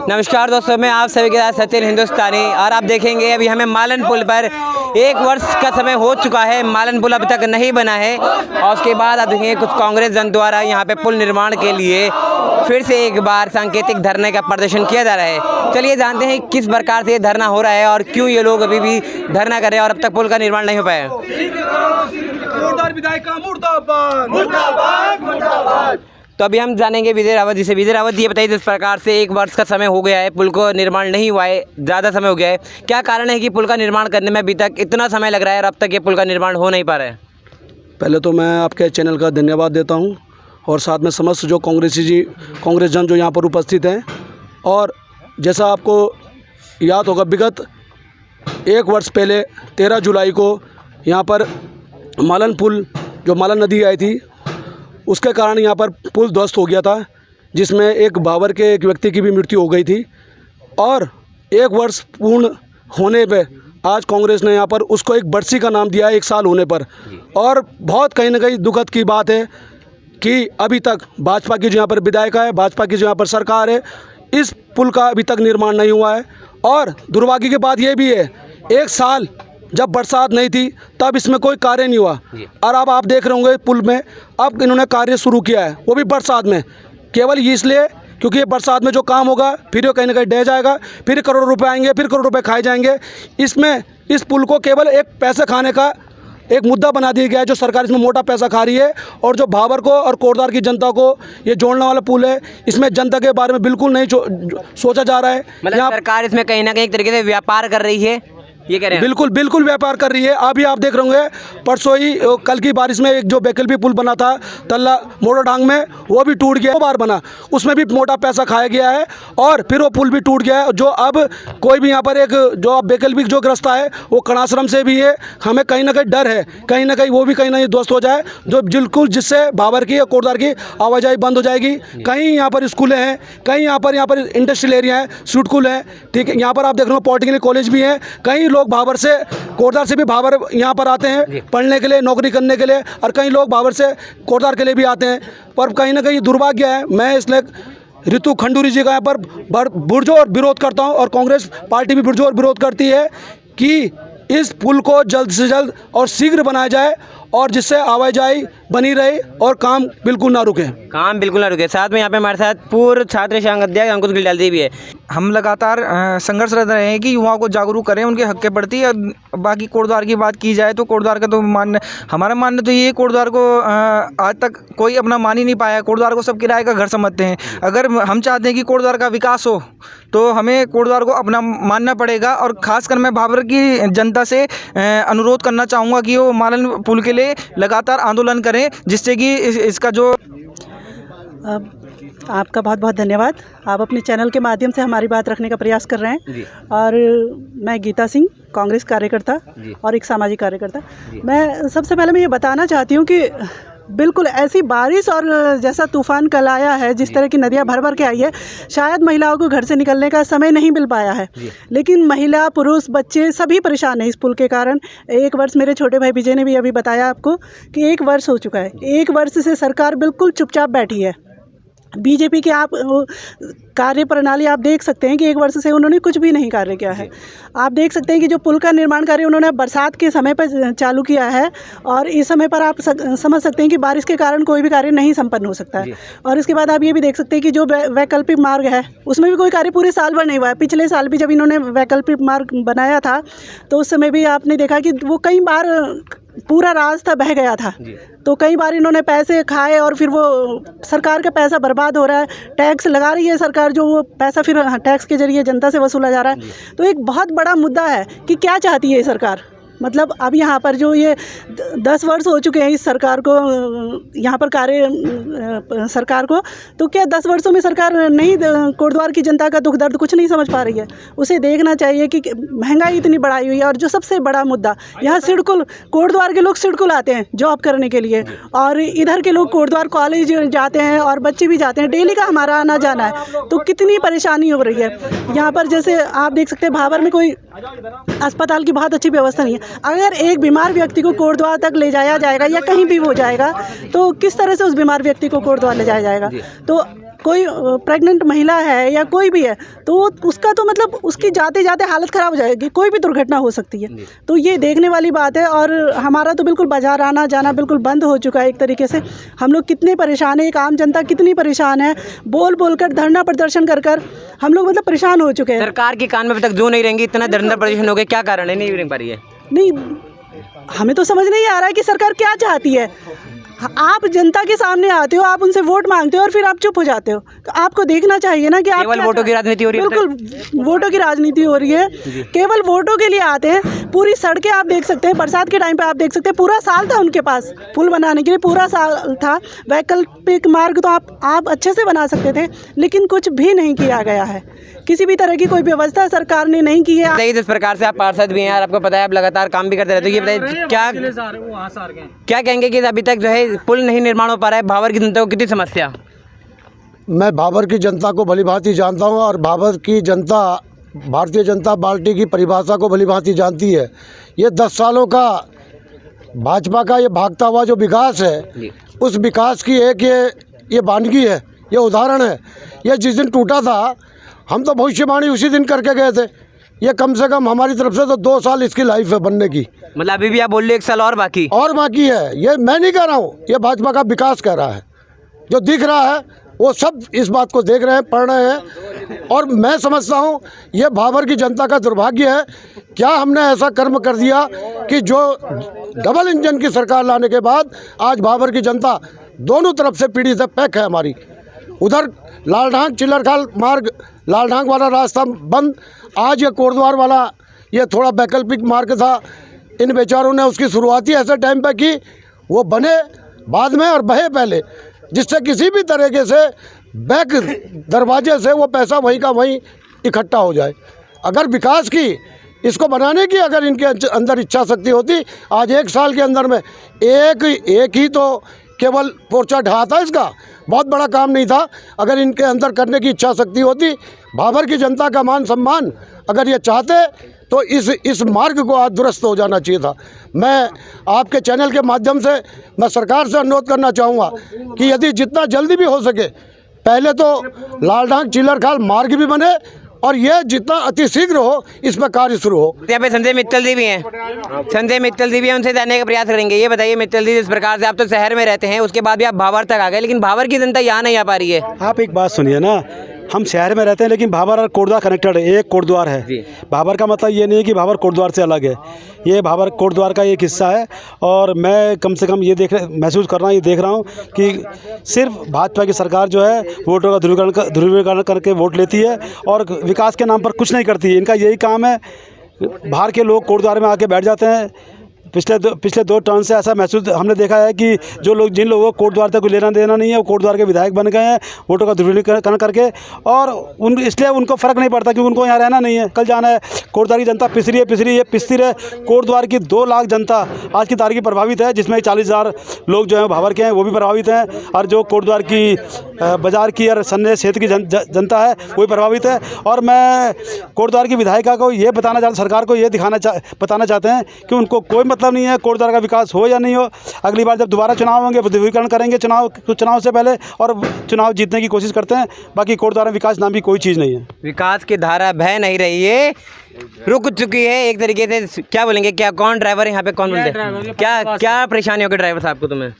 नमस्कार दोस्तों, मैं आप सभी के साथ सचिन हिंदुस्तानी और आप देखेंगे अभी हमें मालन पुल पर 1 वर्ष का समय हो चुका है। मालन पुल अभी तक नहीं बना है और उसके बाद आप देखेंगे कुछ कांग्रेस जन द्वारा यहाँ पे पुल निर्माण के लिए फिर से एक बार सांकेतिक धरने का प्रदर्शन किया जा रहा है। चलिए जानते हैं किस प्रकार से ये धरना हो रहा है और क्यों ये लोग अभी भी धरना कर रहे हैं और अब तक पुल का निर्माण नहीं हो पाया। तो अभी हम जानेंगे विजय रावत जी से। विजय रावत जी, ये बताइए, जिस प्रकार से 1 वर्ष का समय हो गया है, पुल को निर्माण नहीं हुआ है, ज़्यादा समय हो गया है, क्या कारण है कि पुल का निर्माण करने में अभी तक इतना समय लग रहा है और अब तक ये पुल का निर्माण हो नहीं पा रहा है? पहले तो मैं आपके चैनल का धन्यवाद देता हूं और साथ में समस्त जो कांग्रेस जन जो यहाँ पर उपस्थित हैं। और जैसा आपको याद होगा, विगत 1 वर्ष पहले 13 जुलाई को यहाँ पर मालन पुल, जो मालन नदी आई थी, उसके कारण यहाँ पर पुल ध्वस्त हो गया था, जिसमें एक बाबर के एक व्यक्ति की भी मृत्यु हो गई थी। और 1 वर्ष पूर्ण होने पे आज कांग्रेस ने यहाँ पर उसको एक बरसी का नाम दिया है 1 साल होने पर। और बहुत कहीं ना कहीं दुखद की बात है कि अभी तक भाजपा की जो यहाँ पर विधायिका है, भाजपा की जो यहाँ पर सरकार है, इस पुल का अभी तक निर्माण नहीं हुआ है। और दुर्भाग्य की बात यह भी है, 1 साल जब बरसात नहीं थी तब इसमें कोई कार्य नहीं हुआ, और अब आप देख रहे होंगे पुल में अब इन्होंने कार्य शुरू किया है, वो भी बरसात में। केवल इसलिए क्योंकि ये बरसात में जो काम होगा फिर वो कहीं ना कहीं ढह जाएगा, फिर करोड़ों रुपए आएंगे, फिर करोड़ों रुपए खाए जाएंगे। इसमें इस पुल को केवल एक पैसे खाने का एक मुद्दा बना दिया गया है, जो सरकार इसमें मोटा पैसा खा रही है। और जो भाबर को और कोटद्वार की जनता को ये जोड़ने वाला पुल है, इसमें जनता के बारे में बिल्कुल नहीं सोचा जा रहा है। मतलब सरकार इसमें कहीं ना कहीं एक तरीके से व्यापार कर रही है, ये कह रहे हैं? बिल्कुल व्यापार कर रही है। अभी आप देख रहे होंगे, परसों ही कल की बारिश में एक जो वैकल्पिक पुल बना था तल्ला मोड़ोडांग में, वो भी टूट गया। 2 बार बना, उसमें भी मोटा पैसा खाया गया है और फिर वो पुल भी टूट गया है। जो अब कोई भी यहाँ पर एक जो वैकल्पिक जो रास्ता है वो कणाश्रम से भी है, हमें कहीं ना कहीं डर है कहीं ना कहीं वो भी कहीं ना कहीं ध्वस्त हो जाए, जो बिल्कुल जिससे भाबर की और कोटद्वार की आवाजाही बंद हो जाएगी। कहीं यहाँ पर स्कूलें हैं, कहीं यहाँ पर इंडस्ट्रियल एरिया है, स्कूल है, ठीक है। यहाँ पर आप देख रहे हो पॉलिटेक्निक कॉलेज भी है। कई लोग भाबर से, कोटद्वार से भी भाबर यहाँ पर आते हैं पढ़ने के लिए, नौकरी करने के लिए, और कई लोग भाबर से कोटद्वार के लिए भी आते हैं। पर कहीं ना कहीं दुर्भाग्य है, मैं इसलिए ऋतु खंडूरी जी का यहाँ पर पुरजोर विरोध करता हूँ और कांग्रेस पार्टी भी पुरजोर विरोध करती है कि इस पुल को जल्द से जल्द और शीघ्र बनाया जाए, और जिससे आवाजाही बनी रहे और काम बिल्कुल ना रुके। साथ में यहाँ पे हमारे साथ पूर्व छात्र संघ अध्यक्ष अंकुश गिलडालदी भी है। हम लगातार संघर्षरत रहे हैं कि युवाओं को जागरूक करें उनके हक के प्रति। और बाकी कोटद्वार की बात की जाए तो कोटद्वार का तो हमारा मानना तो ये, कोटद्वार को आज तक कोई अपना मान ही नहीं पाया। कोटद्वार को सब किराए का घर समझते हैं। अगर हम चाहते हैं कि कोटद्वार का विकास हो तो हमें कोटद्वार को अपना मानना पड़ेगा। और ख़ासकर मैं भाबर की जनता से अनुरोध करना चाहूँगा कि वो मालन पुल के लिए लगातार आंदोलन करें, जिससे कि इसका जो आपका बहुत बहुत धन्यवाद। आप अपने चैनल के माध्यम से हमारी बात रखने का प्रयास कर रहे हैं। और मैं गीता सिंह, कांग्रेस कार्यकर्ता और एक सामाजिक कार्यकर्ता। मैं सबसे पहले मैं ये बताना चाहती हूँ कि बिल्कुल ऐसी बारिश और जैसा तूफान कल आया है, जिस तरह की नदियाँ भर के आई है, शायद महिलाओं को घर से निकलने का समय नहीं मिल पाया है। लेकिन महिला, पुरुष, बच्चे सभी परेशान हैं इस पुल के कारण। 1 वर्ष, मेरे छोटे भाई विजय ने भी अभी बताया आपको कि 1 वर्ष हो चुका है। 1 वर्ष से सरकार बिल्कुल चुपचाप बैठी है। बीजेपी की आप कार्य प्रणाली आप देख सकते हैं कि 1 वर्ष से उन्होंने कुछ भी नहीं कार्य किया है। आप देख सकते हैं कि जो पुल का निर्माण कार्य उन्होंने बरसात के समय पर चालू किया है, और इस समय पर आप समझ सकते हैं कि बारिश के कारण कोई भी कार्य नहीं संपन्न हो सकता है। और इसके बाद आप ये भी देख सकते हैं कि जो वैकल्पिक मार्ग है उसमें भी कोई कार्य पूरे साल भर नहीं हुआ है। पिछले साल भी जब इन्होंने वैकल्पिक मार्ग बनाया था तो उस समय भी आपने देखा कि वो कई बार पूरा रास्ता बह गया था। तो कई बार इन्होंने पैसे खाए और फिर वो सरकार का पैसा बर्बाद हो रहा है। टैक्स लगा रही है सरकार, जो वो पैसा फिर टैक्स के जरिए जनता से वसूला जा रहा है। तो एक बहुत बड़ा मुद्दा है कि क्या चाहती है सरकार। मतलब अब यहाँ पर जो ये 10 वर्ष हो चुके हैं इस सरकार को, यहाँ पर सरकार को, तो क्या 10 वर्षों में सरकार नहीं कोटद्वार की जनता का दुख दर्द कुछ नहीं समझ पा रही है? उसे देखना चाहिए कि महंगाई इतनी बढ़ाई हुई है। और जो सबसे बड़ा मुद्दा, यहाँ सिडकुल, कोटद्वार के लोग सिडकुल आते हैं जॉब करने के लिए, और इधर के लोग कोटद्वार कॉलेज जाते हैं और बच्चे भी जाते हैं। डेली का हमारा आना जाना है, तो कितनी परेशानी हो रही है यहाँ पर। जैसे आप देख सकते हैं भाबर में कोई अस्पताल की बहुत अच्छी व्यवस्था नहीं है। अगर एक बीमार व्यक्ति को कोटद्वार तक ले जाया जाएगा या कहीं भी हो जाएगा, तो किस तरह से उस बीमार व्यक्ति को कोटद्वार ले जाया जाएगा? तो कोई प्रेग्नेंट महिला है या कोई भी है तो उसका तो मतलब उसकी जाते जाते हालत ख़राब हो जाएगी, कोई भी दुर्घटना हो सकती है। तो ये देखने वाली बात है। और हमारा तो बिल्कुल बाज़ार आना जाना बिल्कुल बंद हो चुका है एक तरीके से। हम लोग कितने परेशान हैं, एक आम जनता कितनी परेशान है, बोल बोल कर धरना प्रदर्शन कर कर हम लोग मतलब परेशान हो चुके हैं। सरकार के कान में अभी तक जो नहीं रहेंगी, इतना धरना प्रदर्शन हो गया, क्या कारण है, नहीं रह पा रही है? नहीं, हमें तो समझ नहीं आ रहा है कि सरकार क्या चाहती है। आप जनता के सामने आते हो, आप उनसे वोट मांगते हो और फिर आप चुप हो जाते हो। तो आपको देखना चाहिए ना कि आप केवल वोटों की राजनीति हो रही है। बिल्कुल वोटों की राजनीति हो रही है, केवल वोटों के लिए आते हैं। पूरी सड़कें आप देख सकते हैं, बरसात के टाइम पे आप देख सकते हैं, पूरा साल था उनके पास पुल बनाने के लिए, पूरा साल था। वैकल्पिक मार्ग तो आप अच्छे से बना सकते थे, लेकिन कुछ भी नहीं किया गया है। किसी भी तरह की कोई व्यवस्था सरकार ने नहीं की है। जिस प्रकार से आप पार्षद भी हैं और आपको पता है आप लगातार काम भी करते रहते हो, ये बताइए क्या कहेंगे कि अभी तक जो है पुल नहीं निर्माण हो पा रहा है? भावर की जनता को कितनी समस्या? मैं भाबर की जनता को भलीभांति जानता हूं और भाबर की जनता भारतीय जनता पार्टी की परिभाषा को भलीभांति जानती है। ये 10 सालों का भाजपा का ये भागता हुआ जो विकास है, उस विकास की एक ये वानगी है, ये उदाहरण है। ये जिस दिन टूटा था हम तो भविष्यवाणी उसी दिन करके गए थे। ये कम से कम हमारी तरफ से तो 2 साल इसकी लाइफ है बनने की। मतलब अभी भी आप बोल रहे हो 1 साल और बाकी है। ये मैं नहीं कह रहा हूँ, ये भाजपा का विकास कह रहा है। जो दिख रहा है वो सब इस बात को देख रहे हैं, पढ़ रहे हैं। और मैं समझता हूँ ये भाबर की जनता का दुर्भाग्य है। क्या हमने ऐसा कर्म कर दिया कि जो डबल इंजन की सरकार लाने के बाद आज भाबर की जनता दोनों तरफ से पीड़ित है, पैक है हमारी। उधर लालढांग चिल्लरखाल मार्ग, लालढांग वाला रास्ता बंद, आज ये कोटद्वार वाला ये थोड़ा वैकल्पिक मार्ग था, इन बेचारों ने उसकी शुरुआती ऐसे टाइम पे की, वो बने बाद में और बहे पहले, जिससे किसी भी तरीके से बैक दरवाजे से वो पैसा वहीं का वहीं इकट्ठा हो जाए। अगर विकास की इसको बनाने की अगर इनके अंदर इच्छा शक्ति होती, आज 1 साल के अंदर में एक ही तो केवल पोर्चा ढहा था, इसका बहुत बड़ा काम नहीं था। अगर इनके अंदर करने की इच्छा शक्ति होती, भाबर की जनता का मान सम्मान अगर ये चाहते तो इस मार्ग को आज दुरुस्त हो जाना चाहिए था। मैं आपके चैनल के माध्यम से मैं सरकार से अनुरोध करना चाहूँगा कि यदि जितना जल्दी भी हो सके पहले तो लालढांग चिल्लरखाल मार्ग भी बने और ये जितना अतिशीघ्र हो इस पर कार्य शुरू हो। यहाँ पे संजय मित्तल जी भी हैं, उनसे जानने का प्रयास करेंगे। ये बताइए मित्तल जी, जिस प्रकार से आप तो शहर में रहते हैं, उसके बाद भी आप भावर तक आ गए, लेकिन भावर की जनता यहाँ नहीं आ पा रही है। आप एक बात सुनिए ना, हम शहर में रहते हैं लेकिन भाबर और कोटद्वार कनेक्टेड है, एक कोटद्वार है। भाबर का मतलब ये नहीं है कि भाबर कोटद्वार से अलग है, ये भाबर कोटद्वार का एक हिस्सा है। और मैं कम से कम ये महसूस कर रहा हूँ, ये देख रहा हूँ कि सिर्फ भाजपा की सरकार जो है वोटों का ध्रुवीकरण करके वोट लेती है और विकास के नाम पर कुछ नहीं करती है। इनका यही काम है, बाहर के लोग कोटद्वार में आके बैठ जाते हैं। पिछले 2 टर्म से ऐसा महसूस हमने देखा है कि जिन लोगों को कोटद्वार तक कोई लेना देना नहीं है, वो कोटद्वार के विधायक बन गए हैं वोटों का ध्रुवीकरण करके। और इसलिए उनको फ़र्क नहीं पड़ता क्योंकि उनको यहाँ रहना नहीं है, कल जाना है। कोटद्वार की जनता पिसती रहे। कोटद्वार की 2 लाख जनता आज की तारीख प्रभावित है, जिसमें 40,000 लोग जो हैं भावर के हैं वो भी प्रभावित हैं। और जो कोटद्वार की बाज़ार की और सन्ने क्षेत्र की जनता है वो भी प्रभावित है। और मैं कोटद्वार की विधायिका को ये सरकार को ये बताना चाहते हैं कि उनको कोई मतलब नहीं है कोटद्वार का विकास हो या नहीं हो। अगली बार जब दोबारा चुनाव होंगे ध्रुवीकरण करेंगे चुनाव से पहले और चुनाव जीतने की कोशिश करते हैं। बाकी कोटद्वार में विकास नाम की कोई चीज़ नहीं है। विकास की धारा बह नहीं रही है, रुक चुकी है एक तरीके से। क्या बोलेंगे, क्या कौन ड्राइवर यहाँ पे, कौन बोलते हैं, क्या परेशानी होगी ड्राइवर साहब को? तुम्हें?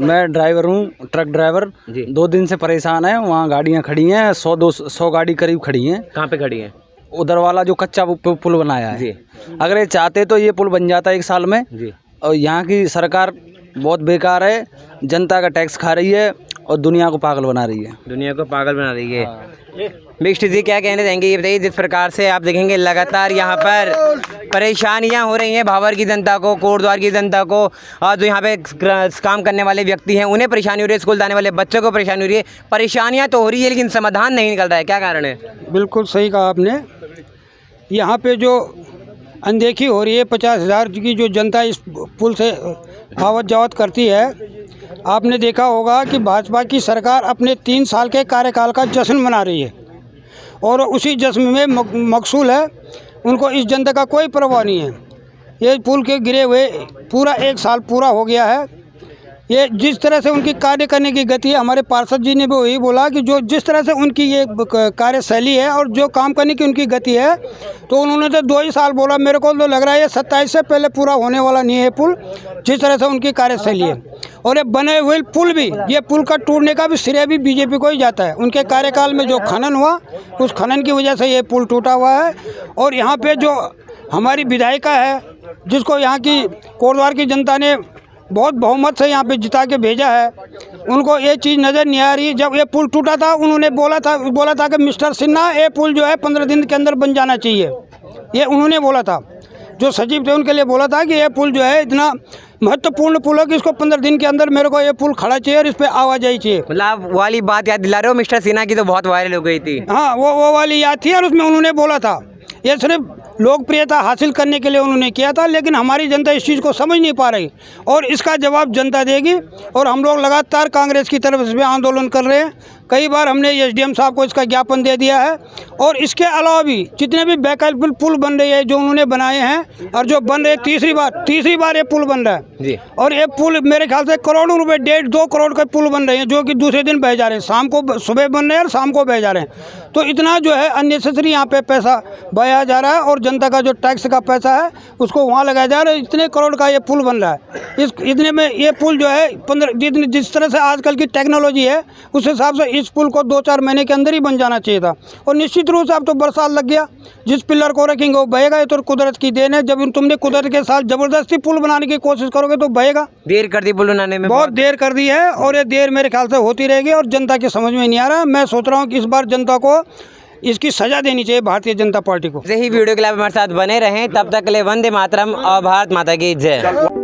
मैं ड्राइवर हूँ, ट्रक ड्राइवर। 2 दिन से परेशान है। वहाँ गाड़ियाँ खड़ी हैं, 100 गाड़ी करीब खड़ी हैं। कहाँ पे खड़ी हैं? उधर वाला जो कच्चा पुल बनाया है जी। अगर ये चाहते तो ये पुल बन जाता 1 साल में जी। और यहाँ की सरकार बहुत बेकार है, जनता का टैक्स खा रही है और दुनिया को पागल बना रही है। मिक्स्ड जी, क्या कहने देंगे ये बताइए। जिस प्रकार से आप देखेंगे लगातार यहाँ पर परेशानियाँ हो रही हैं भावर की जनता को, कोटद्वार की जनता को, और जो यहाँ पे काम करने वाले व्यक्ति हैं उन्हें परेशानी हो रही है, स्कूल जाने वाले बच्चों को परेशानी हो रही है। परेशानियाँ तो हो रही है लेकिन समाधान नहीं निकल रहा है, क्या कारण है? बिल्कुल सही कहा आपने। यहाँ पे जो अनदेखी हो रही है, 50,000 की जो जनता इस पुल से आवत जावत करती है। आपने देखा होगा कि भाजपा की सरकार अपने 3 साल के कार्यकाल का जश्न मना रही है और उसी जश्न में मकसूल है। उनको इस जनता का कोई परवाह नहीं है। ये पुल के गिरे हुए पूरा 1 साल पूरा हो गया है। ये जिस तरह से उनकी कार्य करने की गति है, हमारे पार्षद जी ने भी वही बोला कि जो जिस तरह से उनकी ये कार्यशैली है और जो काम करने की उनकी गति है, तो उन्होंने तो 2 ही साल बोला। मेरे को तो लग रहा है ये 27 से पहले पूरा होने वाला नहीं है पुल, जिस तरह से उनकी कार्यशैली है। और ये बने हुए पुल भी, ये पुल का टूटने का भी श्रेय भी बीजेपी को ही जाता है। उनके कार्यकाल में जो खनन हुआ, उस खनन की वजह से ये पुल टूटा हुआ है। और यहाँ पे जो हमारी विधायिका है, जिसको यहाँ की कोटद्वार की जनता ने बहुत बहुमत से यहाँ पे जिता के भेजा है, उनको ये चीज़ नज़र नहीं आ रही। जब ये पुल टूटा था, उन्होंने बोला था कि मिस्टर सिन्हा, ये पुल जो है 15 दिन के अंदर बन जाना चाहिए। ये उन्होंने बोला था, जो सचिव थे उनके लिए बोला था कि ये पुल जो है इतना महत्वपूर्ण पुल है कि इसको 15 दिन के अंदर मेरे को ये पुल खड़ा चाहिए और इस पर आवाजाही चाहिए। मतलब वो वाली बात याद दिला रहे हो मिस्टर सिन्हा की, तो बहुत वायरल हो गई थी। हाँ, वो वाली याद थी। और उसमें उन्होंने बोला था, ये सिर्फ लोकप्रियता हासिल करने के लिए उन्होंने किया था, लेकिन हमारी जनता इस चीज़ को समझ नहीं पा रही और इसका जवाब जनता देगी। और हम लोग लगातार कांग्रेस की तरफ से आंदोलन कर रहे हैं। कई बार हमने एसडीएम साहब को इसका ज्ञापन दे दिया है। और इसके अलावा भी जितने भी वैकल्पिक पुल बन रहे हैं, जो उन्होंने बनाए हैं और जो बन रहे, तीसरी बार ये पुल बन रहा है जी। और ये पुल मेरे ख्याल से करोड़ों रुपए, 1.5-2 करोड़ के पुल बन रहे हैं, जो कि दूसरे दिन बह जा रहे हैं। शाम को, सुबह बन रहे हैं और शाम को बह जा रहे हैं। तो इतना जो है अननेसेसरी यहाँ पे पैसा बहाया जा रहा है और जनता का जो टैक्स का पैसा है उसको वहाँ लगाया जा रहा है। इतने करोड़ का ये पुल बन रहा है। इतने में ये पुल जो है 15 जिस तरह से आजकल की टेक्नोलॉजी है, उस हिसाब से इस पुल को 2-4 महीने के अंदर ही बन जाना चाहिए था। और निश्चित रूप से अब तो बरसात लग गया, जिस पिलर को रखेंगे वो बहेगा। ये तो कुदरत की देन है। जब तुमने कुदरत के साथ जबरदस्ती पुल बनाने की कोशिश करोगे तो बहेगा। देर कर दी पुल बनाने में, बहुत देर कर दी है और ये देर मेरे ख्याल से होती रहेगी और जनता की समझ में नहीं आ रहा। मैं सोच रहा हूँ कि इस बार जनता को इसकी सजा देनी चाहिए, भारतीय जनता पार्टी को। ऐसे ही वीडियो के लिए हमारे साथ बने रहें। तब तक के लिए वंदे मातरम और भारत माता की जय।